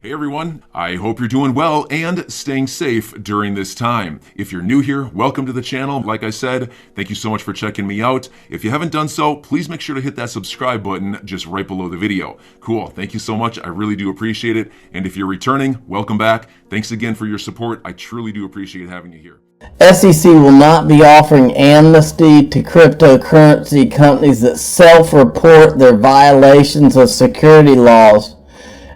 Hey everyone, I hope you're doing well and staying safe during this time. If you're new here, welcome to the channel. Like I said, thank you so much for checking me out. If you haven't done so, please make sure to hit that subscribe button just right below the video. Cool, thank you so much. I really do appreciate it. And if you're returning, welcome back. Thanks again for your support. I truly do appreciate having you here. SEC will not be offering amnesty to cryptocurrency companies that self-report their violations of security laws.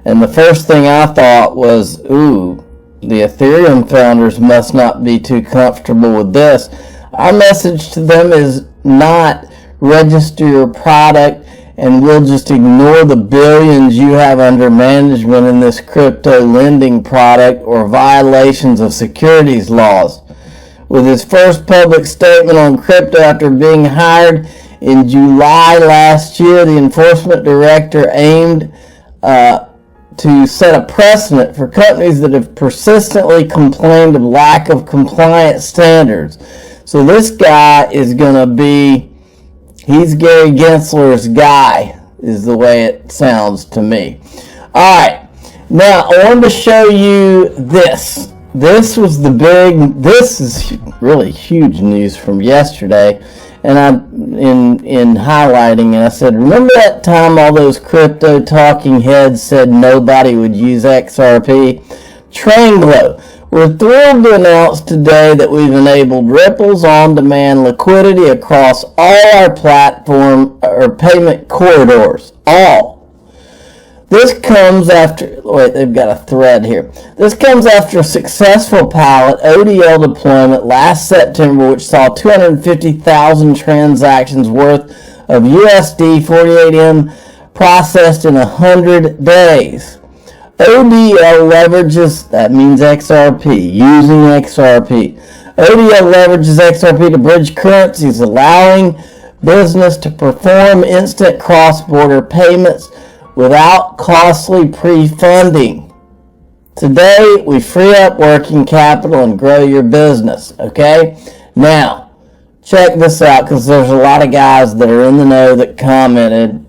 And the first thing I thought was, ooh, the Ethereum founders must not be too comfortable with this. Our message to them is not register your product and we'll just ignore the billions you have under management in this crypto lending product or violations of securities laws. With his first public statement on crypto after being hired in July last year, the enforcement director aimed to set a precedent for companies that have persistently complained of lack of compliance standards. So this guy is going to be, he's Gary Gensler's guy, is the way it sounds to me. Alright, now I wanted to show you this. This was the this is really huge news from yesterday. And in highlighting, and I said, remember that time all those crypto talking heads said nobody would use XRP? Tranglo. We're thrilled to announce today that we've enabled Ripple's on-demand liquidity across all our platform or payment corridors. All. This comes after, wait, they've got a thread here. This comes after a successful pilot ODL deployment last September, which saw 250,000 transactions worth of USD 48M processed in 100 days. ODL leverages, that means XRP, using XRP. ODL leverages XRP to bridge currencies, allowing business to perform instant cross-border payments without costly pre-funding. Today, we free up working capital and grow your business, okay? Now, check this out because there's a lot of guys that are in the know that commented.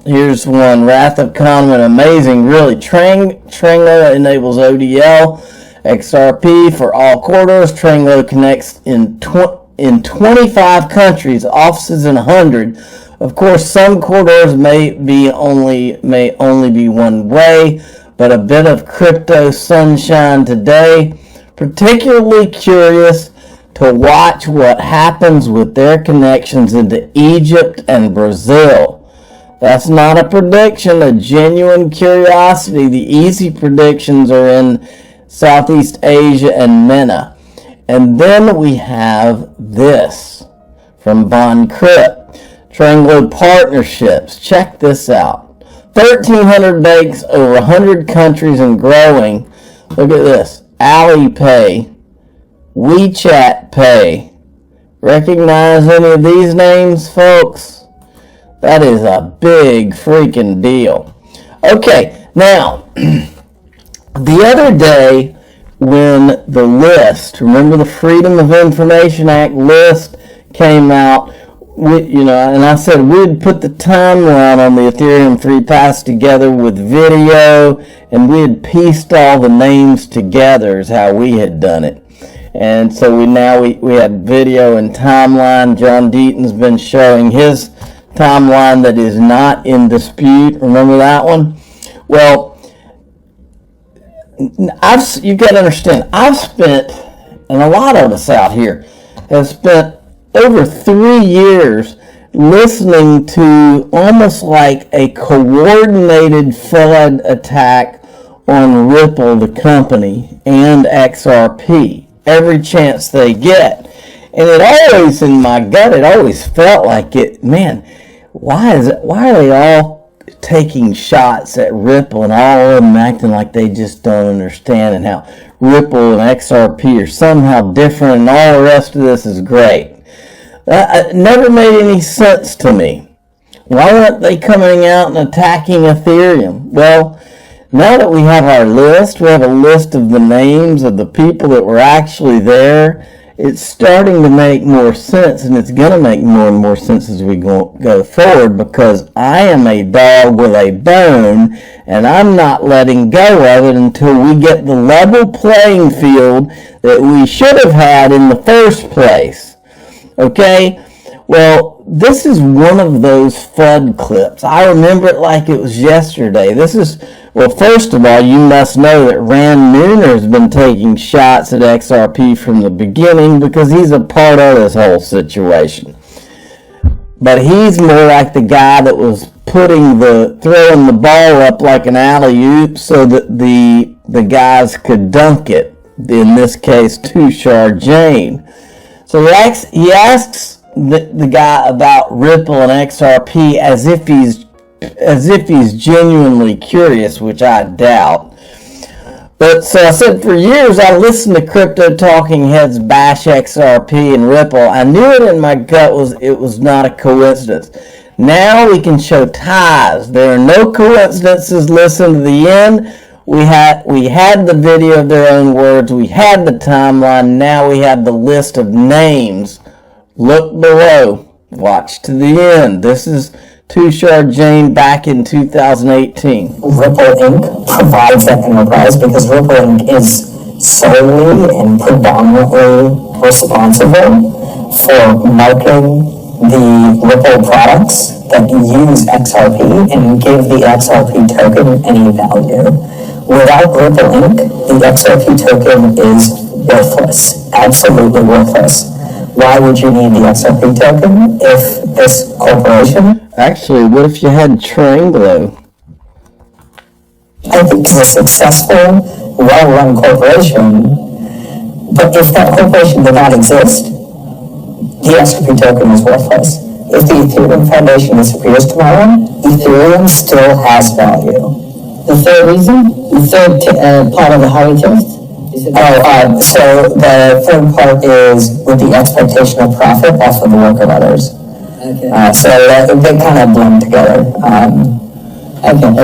Here's one, Wrath of Kahneman, amazing, really. Tranglo enables ODL, XRP for all corridors. Tranglo connects in 25 countries, offices in 100. Of course, some corridors may only be one way, but a bit of crypto sunshine today. Particularly curious to watch what happens with their connections into Egypt and Brazil. That's not a prediction, a genuine curiosity. The easy predictions are in Southeast Asia and MENA. And then we have this from Von Crypt. Tranglo partnerships. Check this out. 1,300 banks, over 100 countries and growing. Look at this. Alipay, WeChat Pay. Recognize any of these names, folks? That is a big freaking deal. Okay, now, the other day when the list, remember the Freedom of Information Act list came out, and I said we'd put the timeline on the Ethereum 3 pass together with video, and we had pieced all the names together is how we had done it. And so we had video and timeline. John Deaton's been showing his timeline that is not in dispute. Remember that one? Well, you've got to understand, I've spent, and a lot of us out here have spent over 3 years listening to almost like a coordinated Fed attack on Ripple, the company, and XRP every chance they get. And it always, in my gut, it always felt like it, man, why are they all taking shots at Ripple and all of them acting like they just don't understand and how Ripple and XRP are somehow different and all the rest of this is great. It never made any sense to me. Why weren't they coming out and attacking Ethereum? Well, now that we have our list, we have a list of the names of the people that were actually there. it's starting to make more sense, and it's going to make more and more sense as we go forward, because I am a dog with a bone, and I'm not letting go of it until we get the level playing field that we should have had in the first place. Okay? Well, this is one of those FUD clips. I remember it like it was yesterday. Well, first of all, you must know that Rand Nooner has been taking shots at XRP from the beginning because he's a part of this whole situation. But he's more like the guy that was throwing the ball up like an alley-oop so that the guys could dunk it. In this case, Tushar Jain. So he asks the guy about Ripple and XRP as if he's genuinely curious, which I doubt. But so I said, for years I listened to crypto talking heads bash XRP and Ripple. I knew it in my gut it was not a coincidence. Now we can show ties. There are no coincidences. Listen to the end. We had the video of their own words. We had the timeline. Now we have the list of names. Look below. Watch to the end. This is Tushar Jain back in 2018. Ripple Inc. provides that enterprise because Ripple Inc. is solely and predominantly responsible for marketing the Ripple products that use XRP and give the XRP token any value. Without Ripple Inc., the XRP token is worthless, absolutely worthless. Why would you need the XRP token if this corporation? Actually, what if you had Trianglo? I think it's a successful, well-run corporation, but if that corporation did not exist, the XRP token is worthless. If the Ethereum Foundation disappears tomorrow, Ethereum still has value. The third reason? The third part of the hurry test? So the third part is with the expectation of profit off of the work of others. Okay. So they kind of blend together.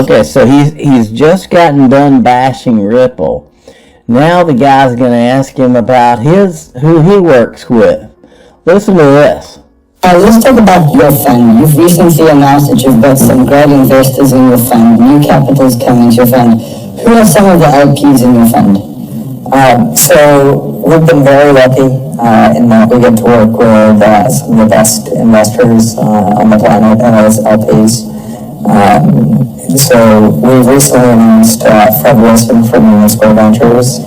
Okay, so he's just gotten done bashing Ripple. Now the guy's going to ask him about who he works with. Listen to this. Let's talk about your fund. You've recently announced that you've got some great investors in your fund, new capitals coming to your fund. Who are some of the LPs in your fund? So we've been very lucky in that we get to work with some of the best investors on the planet as LPs. So we recently announced Fred Wilson from Union Square Ventures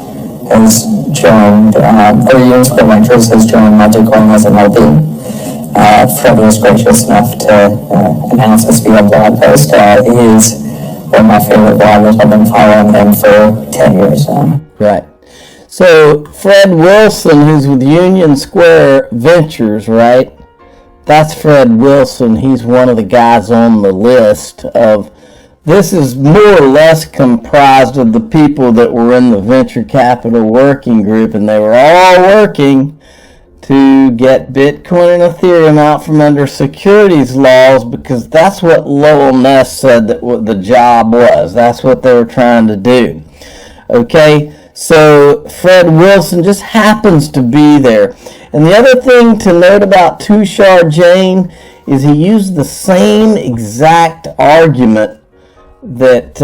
has joined, Union Square Ventures has joined Multicoin as an LP. Fred was gracious enough to announce this via blog post. He is one of my favorite bloggers. I've been following him for 10 years now. Right. So Fred Wilson, who's with Union Square Ventures, right? That's Fred Wilson. He's one of the guys on the list of. This is more or less comprised of the people that were in the venture capital working group, and they were all working to get Bitcoin and Ethereum out from under securities laws, because that's what Lowell Ness said that what the job was. That's what they were trying to do. Okay, so Fred Wilson just happens to be there. And the other thing to note about Tushar Jain is he used the same exact argument that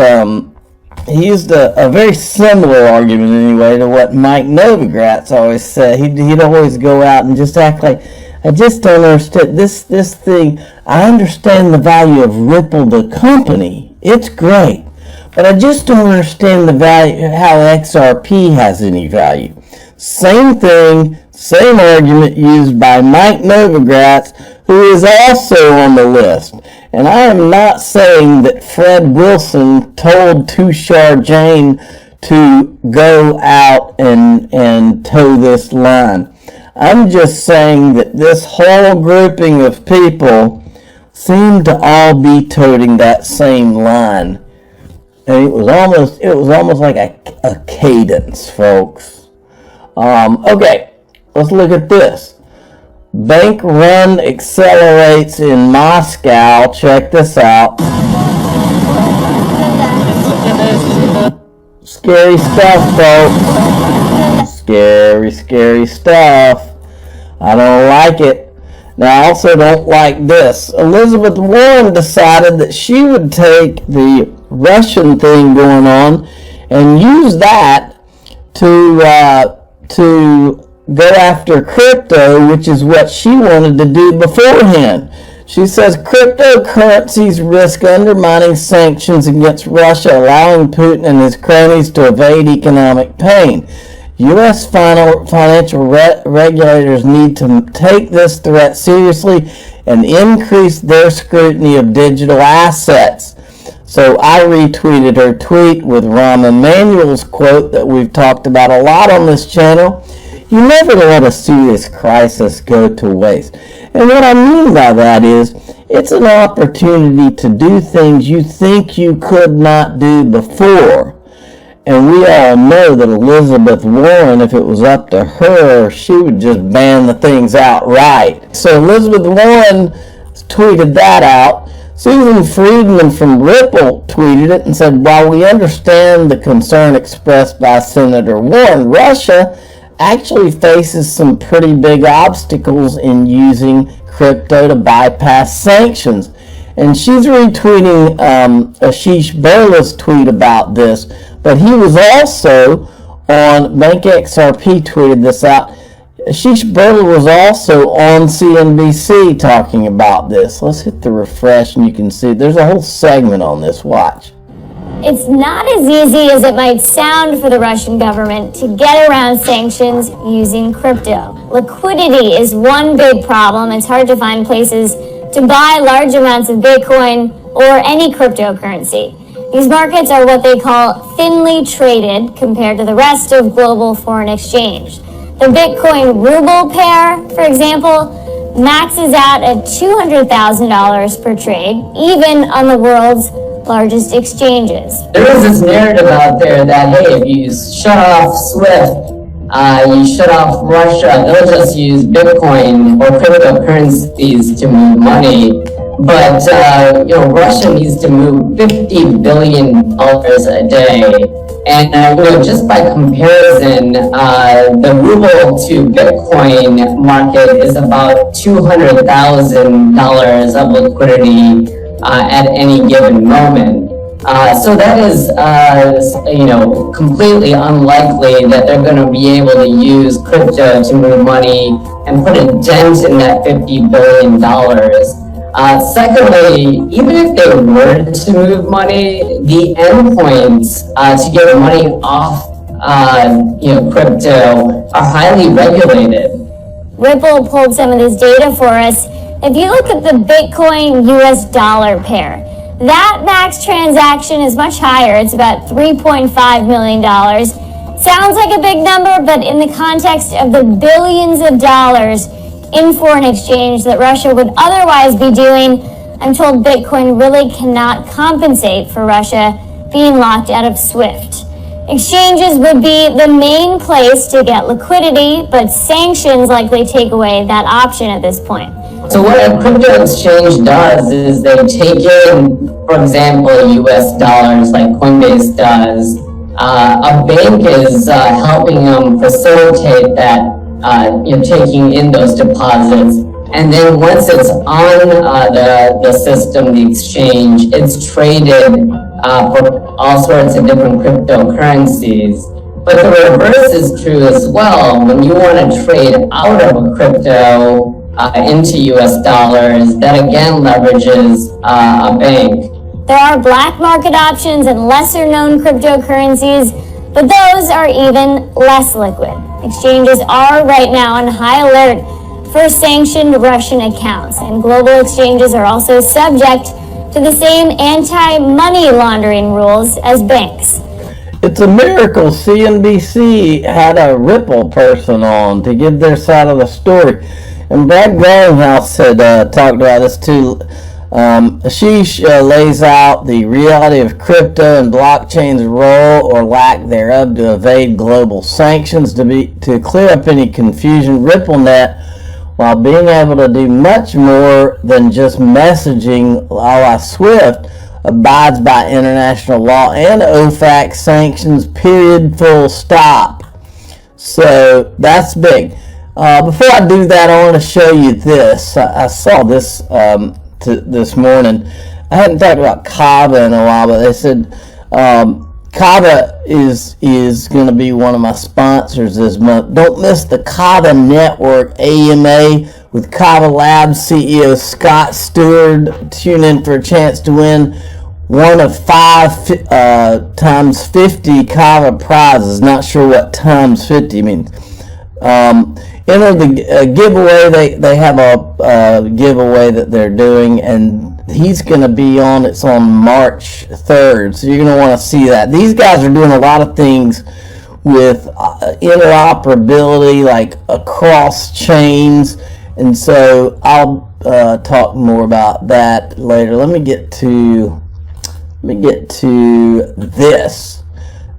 he used a very similar argument anyway to what Mike Novogratz always said. He'd always go out and just act like, I just don't understand this thing. I understand the value of Ripple, the company. It's great. But I just don't understand the value, how XRP has any value. Same thing, same argument used by Mike Novogratz, who is also on the list. And I am not saying that Fred Wilson told Tushar Jain to go out and toe this line. I'm just saying that this whole grouping of people seem to all be toting that same line. And it was almost like a cadence, folks. Okay, let's look at this. Bank run accelerates in Moscow. Check this out. Scary stuff, folks. Scary, scary stuff. I don't like it. Now, I also don't like this. Elizabeth Warren decided that she would take the Russian thing going on and use that to go after crypto, which is what she wanted to do beforehand. She says cryptocurrencies risk undermining sanctions against Russia, allowing Putin and his cronies to evade economic pain. U.S. financial regulators need to take this threat seriously and increase their scrutiny of digital assets. So I retweeted her tweet with Rahm Emanuel's quote that we've talked about a lot on this channel. You never let a serious crisis go to waste. And what I mean by that is, it's an opportunity to do things you think you could not do before. And we all know that Elizabeth Warren, if it was up to her, she would just ban the things outright. So Elizabeth Warren tweeted that out. Susan Friedman from Ripple tweeted it and said, while we understand the concern expressed by Senator Warren, Russia actually faces some pretty big obstacles in using crypto to bypass sanctions. And she's retweeting Ashish Birla's tweet about this. But he was also on, Bank XRP tweeted this out, Ashish Birla was also on CNBC talking about this. Let's hit the refresh and you can see there's a whole segment on this. Watch. It's not as easy as it might sound for the Russian government to get around sanctions using crypto. Liquidity is one big problem. It's hard to find places to buy large amounts of Bitcoin or any cryptocurrency. These markets are what they call thinly traded compared to the rest of global foreign exchange. The Bitcoin ruble pair, for example, maxes out at $200,000 per trade, even on the world's largest exchanges. There is this narrative out there that, hey, if you shut off SWIFT, you shut off Russia, they'll just use Bitcoin or cryptocurrencies to move money. But, Russia needs to move $50 billion a day. And, just by comparison, the ruble to Bitcoin market is about $200,000 of liquidity at any given moment. So that is, completely unlikely that they're going to be able to use crypto to move money and put a dent in that $50 billion. Secondly, even if they were to move money, the endpoints to get money off, crypto are highly regulated. Ripple pulled some of this data for us. If you look at the Bitcoin US dollar pair, that max transaction is much higher. It's about $3.5 million. Sounds like a big number, but in the context of the billions of dollars in foreign exchange that Russia would otherwise be doing, I'm told Bitcoin really cannot compensate for Russia being locked out of SWIFT. Exchanges would be the main place to get liquidity, but sanctions likely take away that option at this point. So what a crypto exchange does is they take in, for example, US dollars like Coinbase does. A bank is helping them facilitate that, taking in those deposits. And then once it's on the system, the exchange, it's traded for all sorts of different cryptocurrencies. But the reverse is true as well. When you want to trade out of a crypto into US dollars, that again leverages a bank. There are black market options and lesser known cryptocurrencies, but those are even less liquid. Exchanges are right now on high alert for sanctioned Russian accounts, and global exchanges are also subject to the same anti-money laundering rules as banks. It's a miracle CNBC had a Ripple person on to give their side of the story. And Brad Garlinghouse had talked about this too. Ashish lays out the reality of crypto and blockchain's role or lack thereof to evade global sanctions. To clear up any confusion, RippleNet, while being able to do much more than just messaging a la SWIFT, abides by international law and OFAC sanctions, period, full stop. So that's big. Before I do that, I want to show you this. I saw this this morning. I hadn't talked about Kava in a while, but they said Kava is going to be one of my sponsors this month. Don't miss the Kava Network AMA with Kava Labs CEO Scott Stewart. Tune in for a chance to win one of 5 times 50 Kava prizes. Not sure what times 50 means. Enter the giveaway. They have a giveaway that they're doing, and he's going to be on. It's on March 3rd, so you're going to want to see that. These guys are doing a lot of things with interoperability, like across chains, and so I'll talk more about that later. Let me get to this.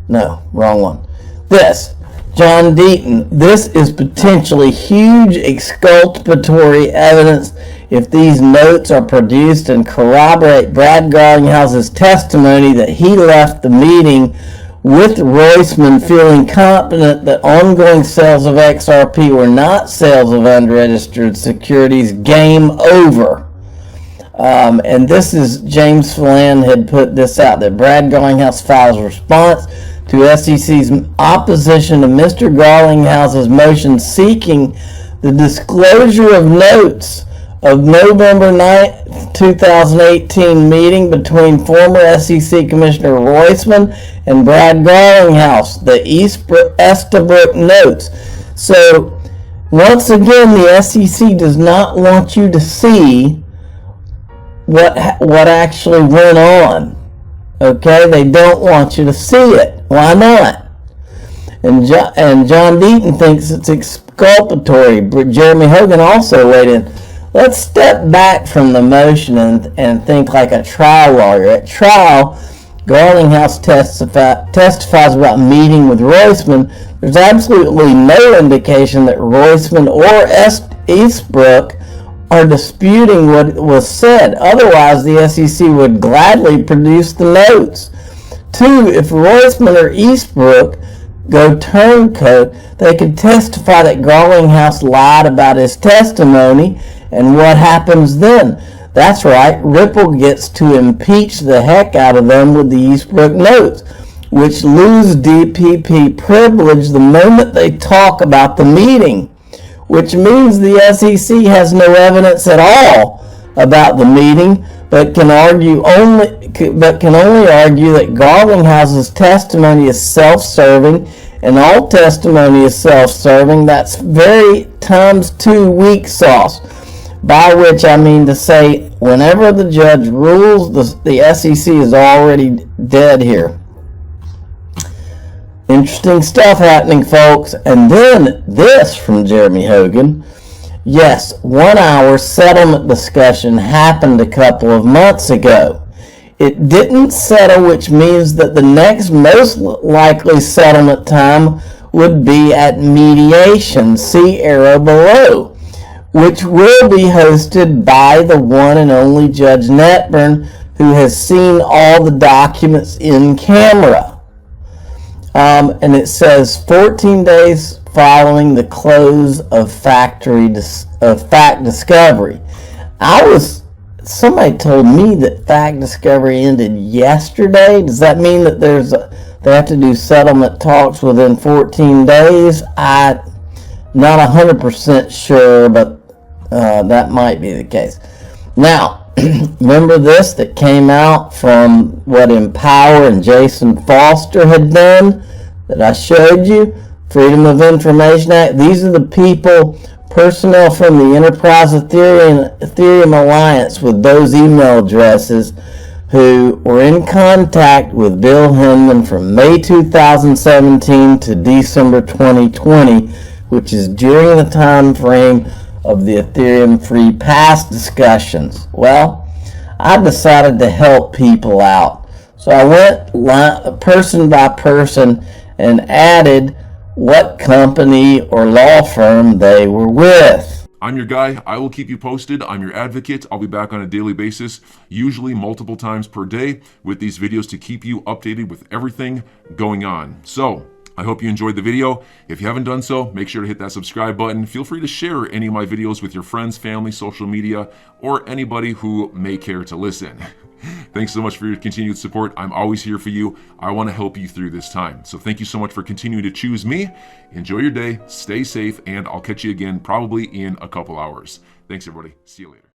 No, wrong one. This. John Deaton, this is potentially huge exculpatory evidence if these notes are produced and corroborate Brad Garlinghouse's testimony that he left the meeting with Roisman feeling confident that ongoing sales of XRP were not sales of unregistered securities. Game over. And this is James Phelan had put this out, that Brad Garlinghouse files response to SEC's opposition to Mr. Garlinghouse's motion seeking the disclosure of notes of November 9, 2018 meeting between former SEC Commissioner Roisman and Brad Garlinghouse, the Estabrook notes. So, once again, the SEC does not want you to see what actually went on. Okay, they don't want you to see it. Why not? And John Deaton thinks it's exculpatory. Jeremy Hogan also weighed in. Let's step back from the motion and think like a trial lawyer. At trial, Garlinghouse testifies about meeting with Roisman. There's absolutely no indication that Roisman or Estabrook are disputing what was said. Otherwise, the SEC would gladly produce the notes. 2, if Roisman or Estabrook go turncoat, they could testify that Garlinghouse lied about his testimony, and what happens then? That's right, Ripple gets to impeach the heck out of them with the Estabrook notes, which lose DPP privilege the moment they talk about the meeting, which means the SEC has no evidence at all about the meeting, but can only argue that Garlinghouse's testimony is self-serving, and all testimony is self-serving. That's very times 2 weak sauce. By which I mean to say, whenever the judge rules, the SEC is already dead here. Interesting stuff happening, folks. And then this from Jeremy Hogan. Yes, 1 hour settlement discussion happened a couple of months ago. It didn't settle, which means that the next most likely settlement time would be at mediation, see arrow below, which will be hosted by the one and only Judge Netburn, who has seen all the documents in camera. And it says 14 days following the close of fact discovery. Somebody told me that fact discovery ended yesterday. Does that mean that they have to do settlement talks within 14 days? I'm not 100% sure, but that might be the case. Now, remember this that came out from what Empower and Jason Foster had done that I showed you? Freedom of Information Act. These are the people, personnel from the Enterprise Ethereum Alliance with those email addresses who were in contact with Bill Hinman from May 2017 to December 2020, which is during the time frame of the Ethereum Free Pass discussions. Well, I decided to help people out. So I went person by person and added what company or law firm they were with. I'm your guy. I will keep you posted. I'm your advocate. I'll be back on a daily basis, usually multiple times per day, with these videos to keep you updated with everything going on. So, I hope you enjoyed the video. If you haven't done so, make sure to hit that subscribe button. Feel free to share any of my videos with your friends, family, social media, or anybody who may care to listen. Thanks so much for your continued support. I'm always here for you. I want to help you through this time. So thank you so much for continuing to choose me. Enjoy your day, stay safe, and I'll catch you again probably in a couple hours. Thanks, everybody. See you later.